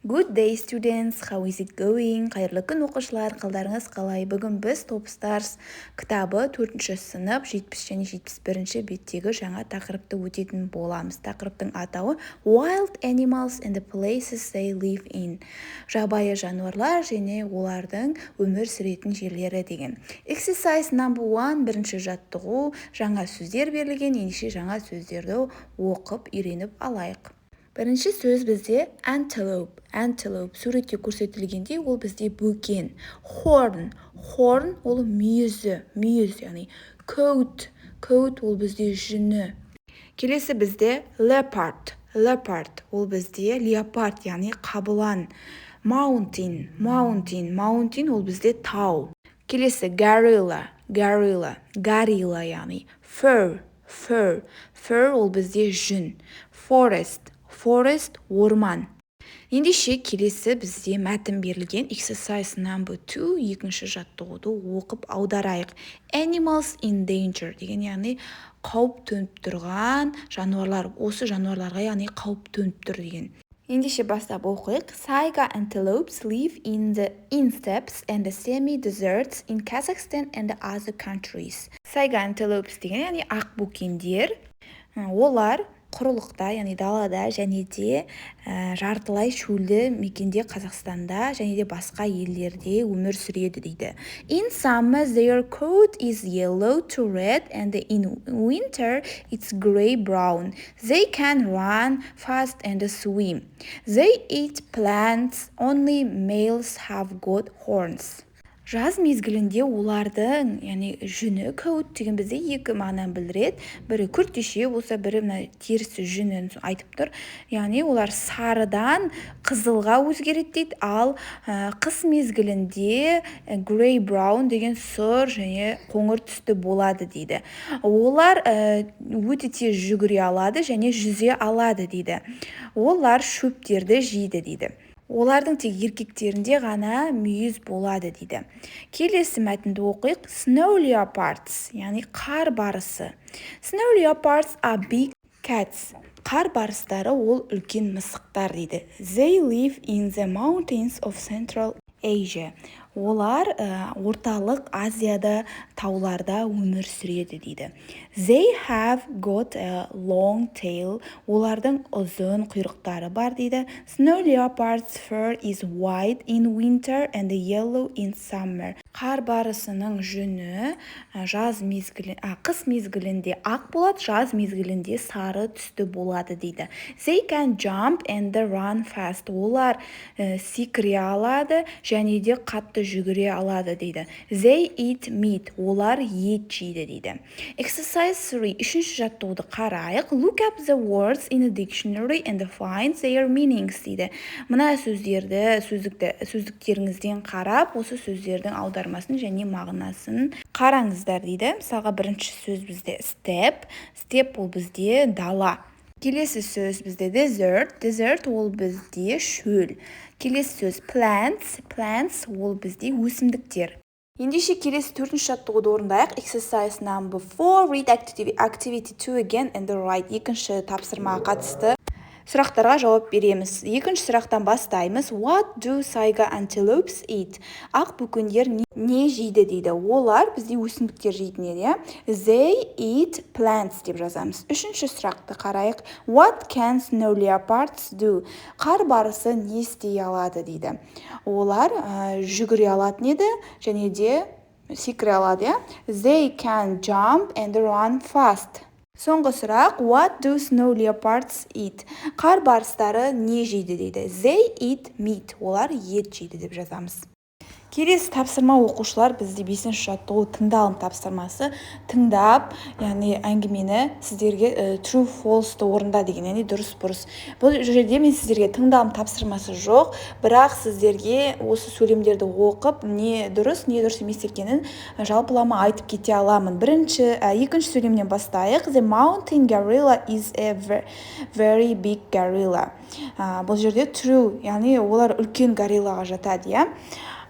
Good day students, how is it going? Қайырлы күн оқушылар, қалдарыңыз қалай? Бүгін біз Top Stars кітабы 4-ші сынып 70 және 71-ші беттегі жаңа тақырыпты өтетін боламыз. Тақырыптың атауы Wild Animals and the Places They Live In. Жабайы жануарлар және олардың өмір сүретін жерлері деген. Exercise number 1, бірінші жаттығу, жаңа сөздер берілген, ендеше жаңа сөздерді оқып үйреніп алайық. Бірінші сөз бізде antelope. Antelope суретте көрсетілгендей ол бізде бөкен. Horn ол мүйізі, яғни coat ол бізде жүні. Келесі бізде leopard ол бізде леопард, яғни қабылан. Mountain ол бізде тау. Келесі gorilla, яғни fur ол бізде жүн. Forest орман. Ендеше келесі бізде мәтін берілген exercise number 2, екінші жаттығуды оқып аударайық. Animals in danger деген, яғни қауіп төніп тұрған жануарлар, осы жануарларға яғни қауіп төніп тұр деген. Ендеше бастап оқиық. Saiga antelopes live in the steppes and the semi-deserts in Kazakhstan and other countries. Saiga antelopes деген, яғни ақ бөкендер, олар құрылықта, яғни далада және де жартылай шөлді мекенде Қазақстанда және де басқа елдерде өмір сүреді дейді. In summer their coat is yellow to red and in winter it's gray-brown. They can run fast and swim. They eat plants, only males have got horns. Жаз мезгілінде олардың, яғни жүні, coat деген бізде екі мағынаны білдіреді. Бірі күртеше болса, бірі терісі жүнін айтып тұр. Яғни олар сарыдан қызылға өзгереді дейді, ал қыс мезгілінде gray-brown деген сұр және қоңыр түсті болады дейді. Олар өте тез жүгіре алады және жүзе алады дейді. Олар шөптерді жейді дейді. Олардың тек еркектерінде ғана мүйіз болады дейді. Келесі мәтінді оқиық. Snow leopards, яғни қар барысы. Snow leopards are big cats. Қар барыстары ол үлкен мысықтар дейді. They live in the mountains of Central Asia. Олар орталық Азияда тауларда өмір сүреді дейді. They have got a long tail. Олардың ұзын құйрықтары бар дейді. Snow leopard's fur is white in winter and yellow in summer. Қар барысының жүні қыс мезгілінде ақ болады, жаз мезгілінде сары түсті болады дейді. They can jump and run fast. Олар секіре алады және де қатты жүгіре алады дейді. They eat meat. Олар ет жейді дейді. Exercise 3. Үшінші жаттығуды қарайық. Look up the words in a dictionary and find their meanings дейді. Мына сөздерді, сөздіктеріңізден қарап, осы сөздердің аудармасын және мағынасын қараңыздар дейді. Мысалға бірінші сөз бізде step ол бізде дала. Келесі сөз бізде desert ол бізде шөл. Келесі сөз plants ол бізде өсімдіктер. Ендеше келесі 4-ші жаттығуды орындайық. Exercise number 4, read activity 2 again and write. Екінші тапсырмаға қатысты сұрақтарға жауап береміз. Екінші сұрақтан бастаймыз. What do saiga antelopes eat? Ақ бөкендер не жейді дейді. Олар бізде өсімдіктер жейтін еді. They eat plants деп жазамыз. Үшінші сұрақты қарайық. What can snow leopards do? Қар барысы не істей алады дейді. Олар жүгіре алатын еді және де секіре алады. They can jump and run fast. Соңғы сұрақ, what do snow leopards eat? Қар барыстары не жейді дейді. They eat meat. Олар ет жейді деп жазамыз. Келесі тапсырма оқушылар бізде 5-ші жаттығу тыңдалым тапсырмасы. Тыңдап, яғни әңгімені сіздерге true false-ты орында деген, яғни дұрыс-бұрыс. Бұл жерде мен сіздерге тыңдалым тапсырмасы жоқ, бірақ сіздерге осы сөйлемдерді оқып, не дұрыс емес екенін жалпылама айтып кете аламын. Екінші сөйлемнен бастайық. The mountain gorilla is a very big gorilla. Бұл жерде true, яғни олар үлкен гориллаға жатады, иә.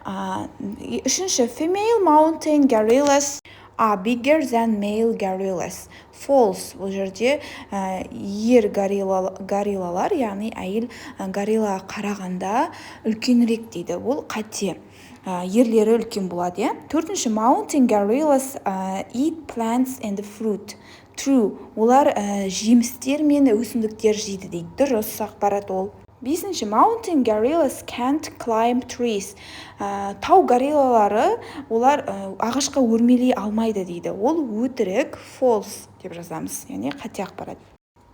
Үшінші, female mountain gorillas are bigger than male gorillas. False. Бұл жерде ер гориллалар, яғни әйел гориллаға қарағанда үлкенірек дейді. Бұл қате. Ерлері үлкен болады, иә. Төртінші, mountain gorillas eat plants and fruit. True. Олар жемістер мен өсімдіктер жейді дейді. Дұрыс ақпарат ол. Бесінші, mountain gorillas can't climb trees. Тау гориллалары олар ағашқа өрмелей алмайды дейді. Ол өтірік, false деп жазамыз, яғни қате ақпарат.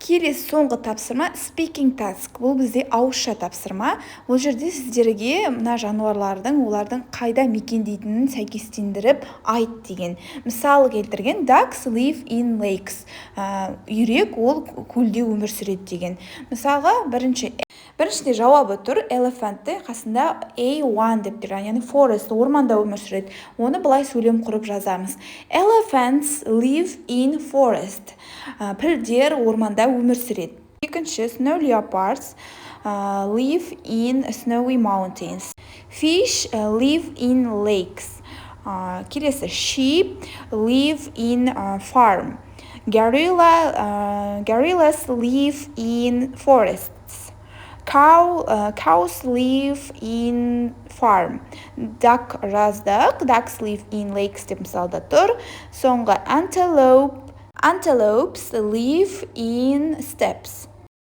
Келесі соңғы тапсырма speaking task. Бұл бізде ауызша тапсырма. Ол жерде сіздерге мына жануарлардың олардың қайда мекендейтінін сәйкестендіріп айт деген. Мысалы келтірген ducks live in lakes. Үйрек ол көлде өмір сүреді деген. Мысалға біріншіде жауабы тұр, elephantты қасында A1 деп тұр, яғни forest, орманда өмір сүреді. Оны былай сөйлем құрып жазамыз. Elephants live in forest. Пілдер орманда өмір сүреді. Екінші, snow leopards live in snowy mountains. Fish live in lakes. Келесі, sheep live in farm. Gorillas live in forests. Cows live in farm. Ducks live in lakes деп мысалда тұр. Соңғы, antelopes live in steppes.